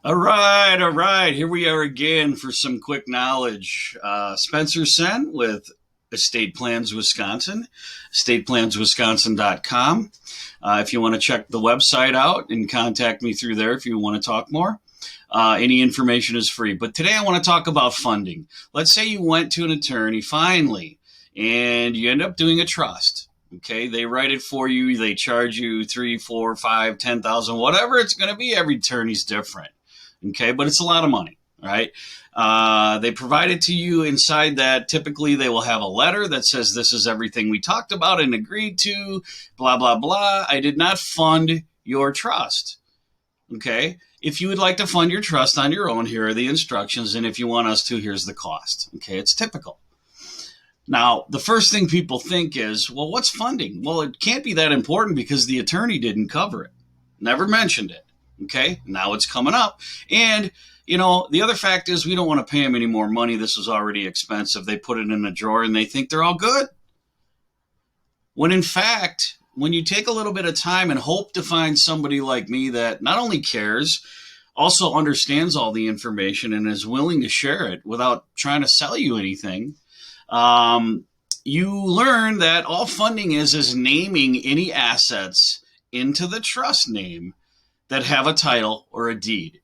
All right. Here we are again for some quick knowledge. Spencer Sen with Estate Plans Wisconsin, estateplanswisconsin.com. If you want to check the website out and contact me through there if you want to talk more. Any information is free. But today I want to talk about funding. Let's say you went to an attorney finally and you end up doing a trust. Okay, they write it for you. They charge you 3, 4, 5, 10,000, whatever it's going to be. Every attorney's different. Okay, but it's a lot of money, right? They provide it to you. Inside that, typically they will have a letter that says this is everything we talked about and agreed to, blah, blah, blah. I did not fund your trust. Okay, if you would like to fund your trust on your own, here are the instructions. And if you want us to, here's the cost. Okay, it's typical. Now, the first thing people think is, well, what's funding? Well, it can't be that important because the attorney didn't cover it, never mentioned it. Okay, now it's coming up. And, the other fact is we don't want to pay them any more money. This is already expensive. They put it in a drawer and they think they're all good. When in fact, when you take a little bit of time and hope to find somebody like me that not only cares, also understands all the information and is willing to share it without trying to sell you anything, you learn that all funding is naming any assets into the trust name that have a title or a deed.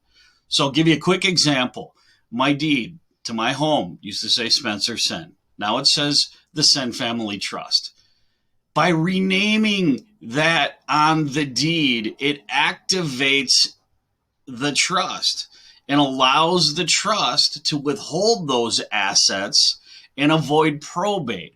So I'll give you a quick example. My deed to my home used to say Spencer Sen. Now it says the Sen Family Trust. By renaming that on the deed, it activates the trust and allows the trust to withhold those assets and avoid probate.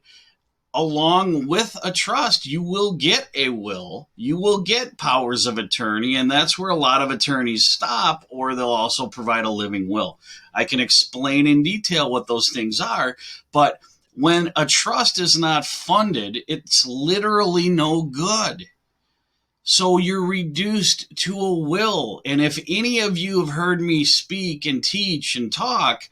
Along with a trust, you will get a will, you will get powers of attorney, and that's where a lot of attorneys stop, or they'll also provide a living will. I can explain in detail what those things are, but when a trust is not funded, it's literally no good. So you're reduced to a will, and if any of you have heard me speak and teach and talk,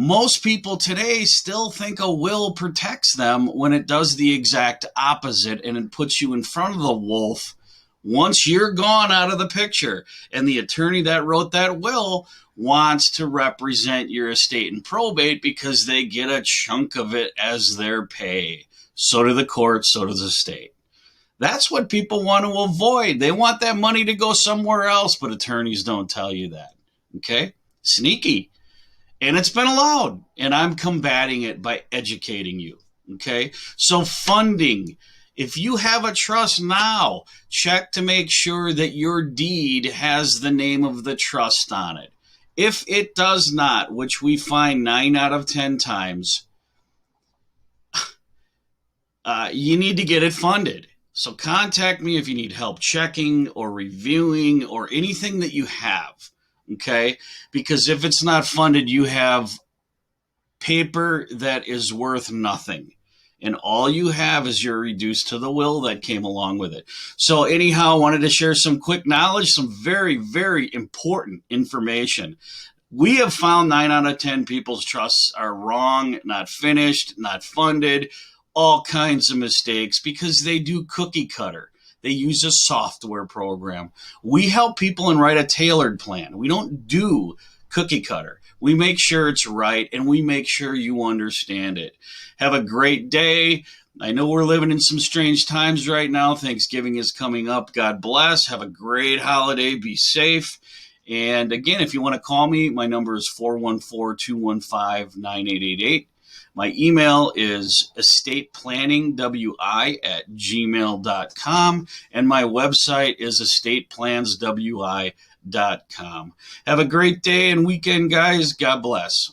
most people today still think a will protects them when it does the exact opposite, and it puts you in front of the wolf once you're gone out of the picture. And the attorney that wrote that will wants to represent your estate in probate because they get a chunk of it as their pay. So do the court, so does the state. That's what people want to avoid. They want that money to go somewhere else, but attorneys don't tell you that. Okay? Sneaky. And it's been allowed, and I'm combating it by educating you, okay? So funding, if you have a trust now, check to make sure that your deed has the name of the trust on it. If it does not, which we find 9 out of 10 times, you need to get it funded. So contact me if you need help checking or reviewing or anything that you have. Okay, because if it's not funded, you have paper that is worth nothing. And all you have is you're reduced to the will that came along with it. So anyhow, I wanted to share some quick knowledge, some very, very important information. We have found 9 out of 10 people's trusts are wrong, not finished, not funded, all kinds of mistakes because they do cookie cutter. They use a software program. We help people and write a tailored plan. We don't do cookie cutter. We make sure it's right, and we make sure you understand it. Have a great day. I know we're living in some strange times right now. Thanksgiving is coming up. God bless. Have a great holiday. Be safe. And again, if you want to call me, my number is 414-215-9888. My email is estateplanningwi@gmail.com, and my website is estateplanswi.com. Have a great day and weekend, guys. God bless.